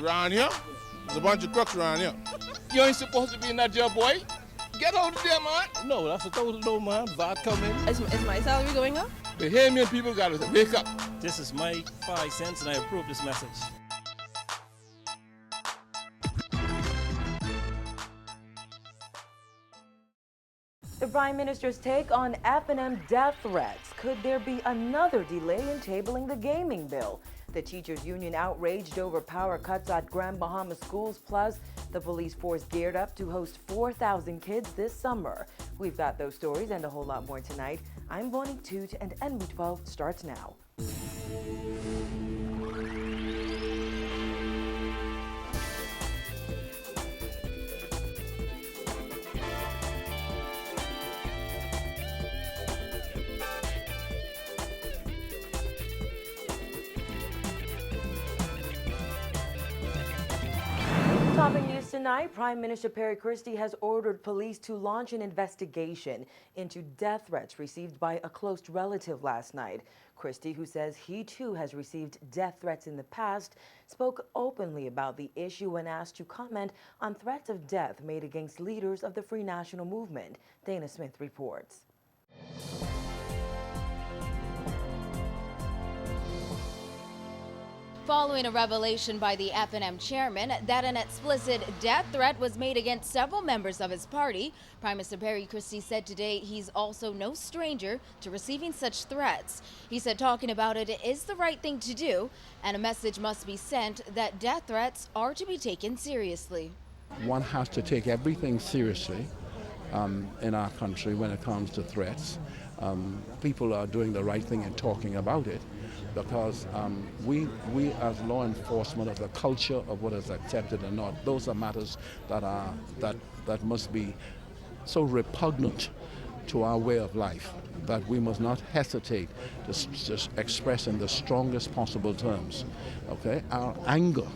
Around here, there's a bunch of crooks around here. You ain't supposed to be in that jail, boy. Get out of there, man. No, that's a total no, man. VAT coming. Is my salary going up? Bahamian people gotta wake up. This is my 5 cents and I approve this message. The Prime Minister's take on F&M death threats. Could there be another delay in tabling the gaming bill? The teachers union outraged over power cuts at Grand Bahama schools, plus the police force geared up to host 4,000 kids this summer. We've got those stories and a whole lot more tonight. I'm Bonnie Toot, and NB12 starts now. Topping news tonight, Prime Minister Perry Christie has ordered police to launch an investigation into death threats received by a close relative last night. Christie, who says he too has received death threats in the past, spoke openly about the issue when asked to comment on threats of death made against leaders of the Free National Movement. Dana Smith reports. Following a revelation by the F&M chairman that an explicit death threat was made against several members of his party, Prime Minister Perry Christie said today he's also no stranger to receiving such threats. He said talking about it is the right thing to do, and a message must be sent that death threats are to be taken seriously. One has to take everything seriously in our country when it comes to threats. People are doing the right thing in talking about it, because we as law enforcement, of the culture of what is accepted and not, those are matters that must be so repugnant to our way of life that we must not hesitate to express in the strongest possible terms, okay, our anger,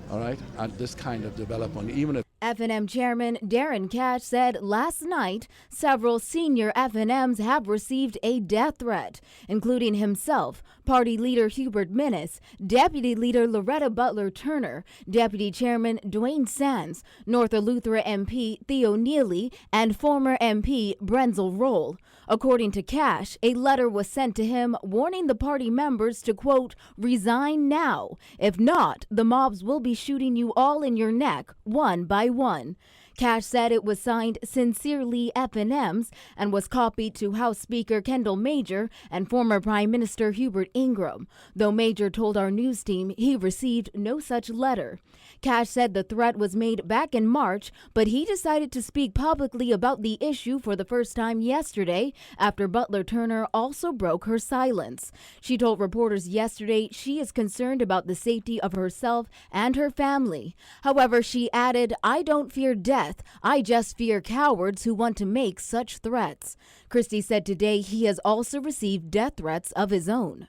all right, at this kind of development, even if F&M Chairman Darren Cash said last night several senior F&Ms have received a death threat, including himself, Party Leader Hubert Minnis, Deputy Leader Loretta Butler Turner, Deputy Chairman Dwayne Sands, North Eleuthera MP Theo Neely, and former MP Brenzel Roll. According to Cash, a letter was sent to him warning the party members to, quote, resign now. If not, the mobs will be shooting you all in your neck, one by one. Cash said it was signed Sincerely F&Ms and was copied to House Speaker Kendall Major and former Prime Minister Hubert Ingram, though Major told our news team he received no such letter. Cash said the threat was made back in March, but he decided to speak publicly about the issue for the first time yesterday after Butler Turner also broke her silence. She told reporters yesterday she is concerned about the safety of herself and her family. However, she added, I don't fear death. I just fear cowards who want to make such threats. Christie said today he has also received death threats of his own.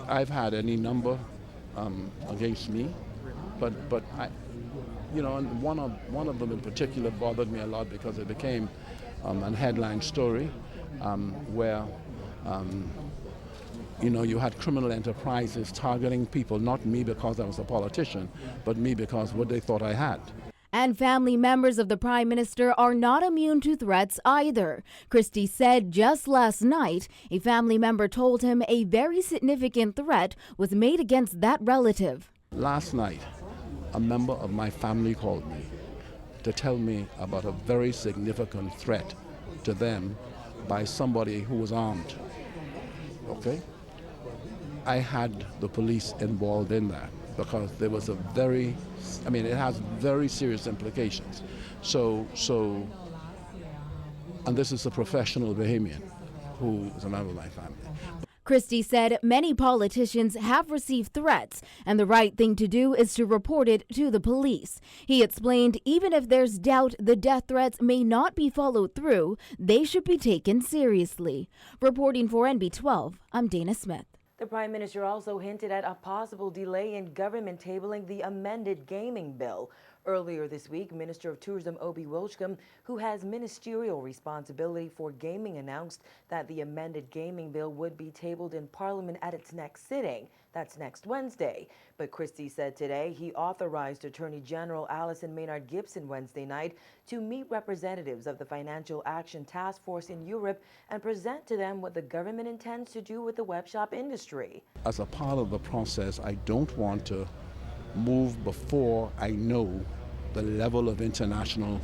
I've had any number against me, but I, you know, and one of them in particular bothered me a lot because it became a headline story where you know, you had criminal enterprises targeting people, not me because I was a politician, but me because what they thought I had. And family members of the Prime Minister are not immune to threats either. Christie said just last night, a family member told him a very significant threat was made against that relative. Last night, a member of my family called me to tell me about a very significant threat to them by somebody who was armed. Okay? I had the police involved in that because there was a very, I mean, it has very serious implications. So, and this is a professional Bahamian who is a member of my family. Christie said many politicians have received threats, and the right thing to do is to report it to the police. He explained even if there's doubt the death threats may not be followed through, they should be taken seriously. Reporting for NB12, I'm Dana Smith. The Prime Minister also hinted at a possible delay in government tabling the amended gaming bill. Earlier this week, Minister of Tourism Obi Wilchcombe, who has ministerial responsibility for gaming, announced that the amended gaming bill would be tabled in Parliament at its next sitting. That's next Wednesday. But Christie said today he authorized Attorney General Alison Maynard Gibson Wednesday night to meet representatives of the Financial Action Task Force in Europe and present to them what the government intends to do with the web shop industry. As a part of the process, I don't want to move before I know the level of international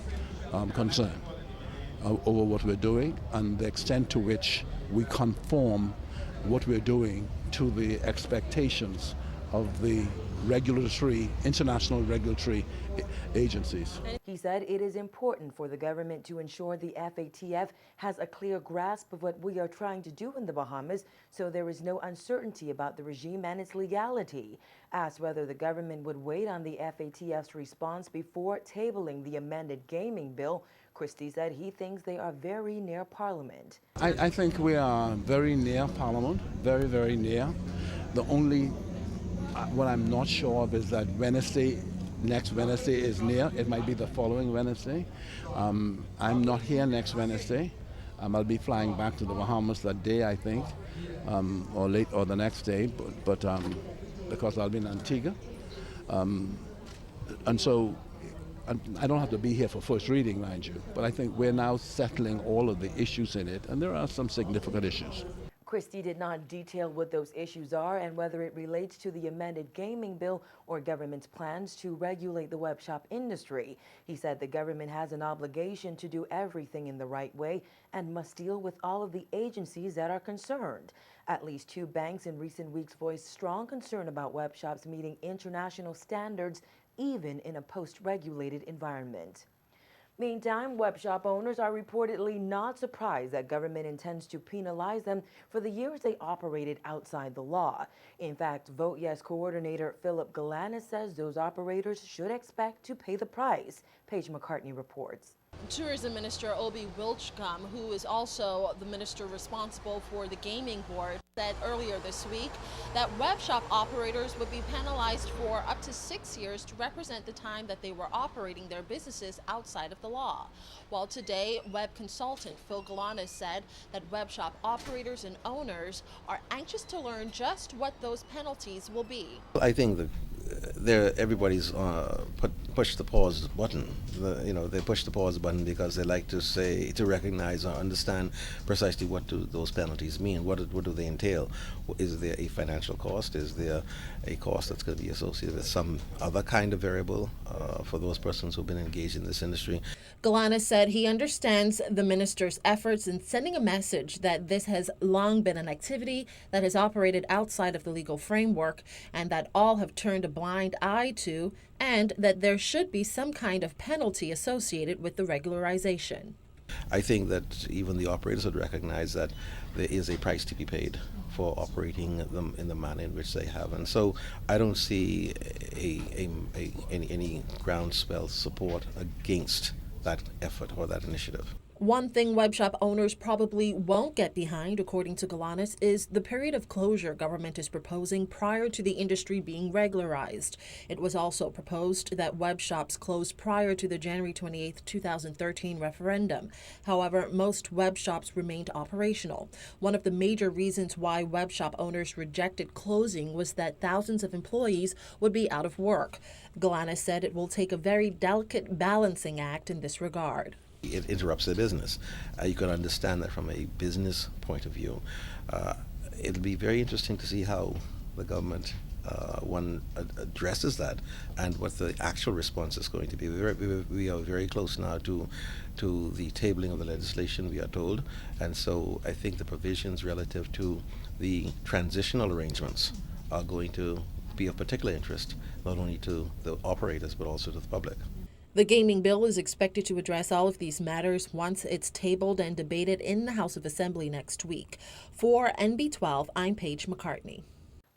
concern over what we're doing and the extent to which we conform what we're doing to the expectations of the international regulatory agencies. He said it is important for the government to ensure the FATF has a clear grasp of what we are trying to do in the Bahamas, so there is no uncertainty about the regime and its legality. Asked whether the government would wait on the FATF's response before tabling the amended gaming bill, Christie said he thinks they are very near Parliament. I think we are very near Parliament, very, very near. The only what I'm not sure of is that next Wednesday is near. It might be the following Wednesday. I'm not here next Wednesday. I'll be flying back to the Bahamas that day, I think, or the next day, but because I'll be in Antigua. And so I don't have to be here for first reading, mind you, but I think we're now settling all of the issues in it, and there are some significant issues. Christie did not detail what those issues are and whether it relates to the amended gaming bill or government's plans to regulate the web shop industry. He said the government has an obligation to do everything in the right way and must deal with all of the agencies that are concerned. At least 2 banks in recent weeks voiced strong concern about web shops meeting international standards, even in a post-regulated environment. Meantime, web shop owners are reportedly not surprised that government intends to penalize them for the years they operated outside the law. In fact, Vote Yes coordinator Philip Galanis says those operators should expect to pay the price. Paige McCartney reports. Tourism Minister Obi Wilchcombe, who is also the minister responsible for the gaming board, said earlier this week that web shop operators would be penalized for up to 6 years to represent the time that they were operating their businesses outside of the law. While today, web consultant Phil Galanis said that web shop operators and owners are anxious to learn just what those penalties will be. I think that everybody's push the pause button. They push the pause button because they like to recognize or understand precisely what do those penalties mean. What do they entail? Is there a financial cost? Is there a cost that's going to be associated with some other kind of variable for those persons who've been engaged in this industry? Galanis said he understands the minister's efforts in sending a message that this has long been an activity that has operated outside of the legal framework and that all have turned a blind eye to, and that there should be some kind of penalty associated with the regularization. I think that even the operators would recognize that there is a price to be paid for operating them in the manner in which they have, and so I don't see any groundswell support against that effort or that initiative. One thing web shop owners probably won't get behind, according to Galanis, is the period of closure government is proposing prior to the industry being regularized. It was also proposed that web shops close prior to the January 28, 2013 referendum. However, most web shops remained operational. One of the major reasons why web shop owners rejected closing was that thousands of employees would be out of work. Galanis said it will take a very delicate balancing act in this regard. It interrupts their business. You can understand that from a business point of view. It'll be very interesting to see how the government addresses that and what the actual response is going to be. We are very close now to the tabling of the legislation, we are told, and so I think the provisions relative to the transitional arrangements are going to be of particular interest, not only to the operators but also to the public. The gaming bill is expected to address all of these matters once it's tabled and debated in the House of Assembly next week. For NB12, I'm Paige McCartney.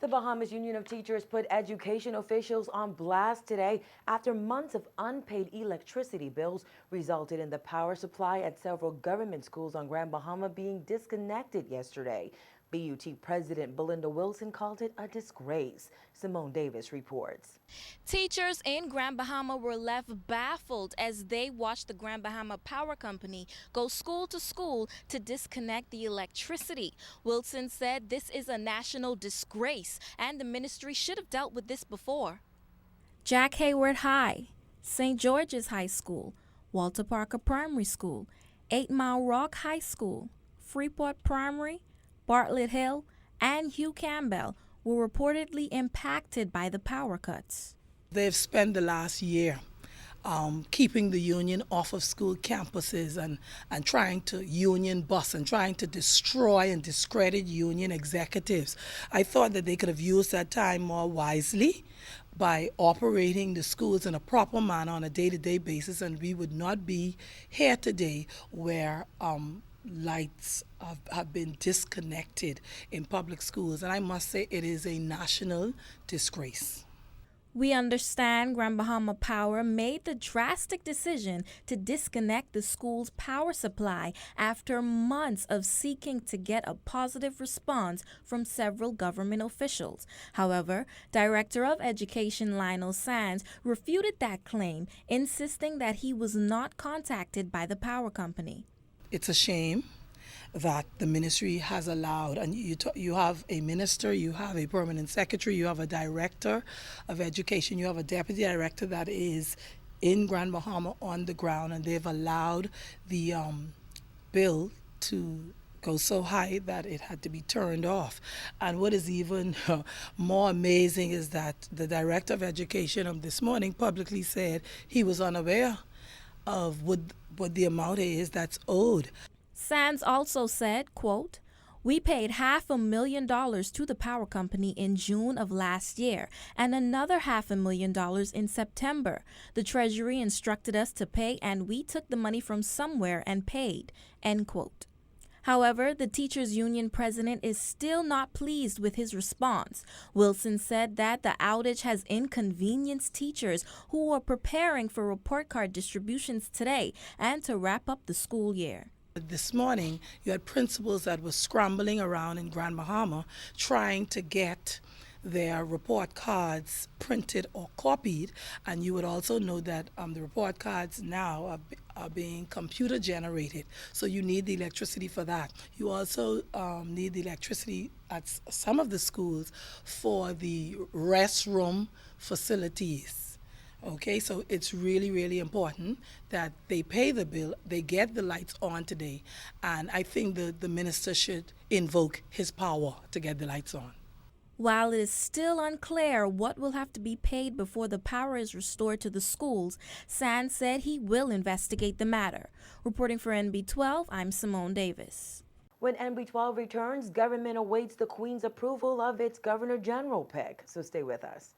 The Bahamas Union of Teachers put education officials on blast today after months of unpaid electricity bills resulted in the power supply at several government schools on Grand Bahama being disconnected yesterday. BUT President Belinda Wilson called it a disgrace. Simone Davis reports. Teachers in Grand Bahama were left baffled as they watched the Grand Bahama Power Company go school to school to disconnect the electricity. Wilson said this is a national disgrace and the ministry should have dealt with this before. Jack Hayward High, St. George's High School, Walter Parker Primary School, 8 Mile Rock High School, Freeport Primary, Bartlett Hill, and Hugh Campbell were reportedly impacted by the power cuts. They've spent the last year keeping the union off of school campuses and trying to union bust and trying to destroy and discredit union executives. I thought that they could have used that time more wisely by operating the schools in a proper manner on a day-to-day basis, and we would not be here today where lights have been disconnected in public schools. And I must say it is a national disgrace. We understand Grand Bahama Power made the drastic decision to disconnect the school's power supply after months of seeking to get a positive response from several government officials. However, Director of Education Lionel Sands refuted that claim, insisting that he was not contacted by the power company. It's a shame that the ministry has allowed, and you have a minister, you have a permanent secretary, you have a director of education, you have a deputy director that is in Grand Bahama on the ground, and they've allowed the bill to go so high that it had to be turned off. And what is even more amazing is that the director of education of this morning publicly said he was unaware of what the amount is that's owed. Sands also said, quote, "We paid $500,000 to the power company in June of last year and another $500,000 in September. The Treasury instructed us to pay and we took the money from somewhere and paid," end quote. However, the teachers union president is still not pleased with his response. Wilson said that the outage has inconvenienced teachers who are preparing for report card distributions today and to wrap up the school year. This morning, you had principals that were scrambling around in Grand Bahama trying to get their report cards printed or copied, and you would also know that the report cards now are being computer generated, so you need the electricity for that. You also need the electricity at some of the schools for the restroom facilities. Okay, so it's really, really important that they pay the bill, they get the lights on today, and I think the minister should invoke his power to get the lights on. While it is still unclear what will have to be paid before the power is restored to the schools, Sands said he will investigate the matter. Reporting for NB12, I'm Simone Davis. When NB12 returns, government awaits the Queen's approval of its Governor General pick, so stay with us.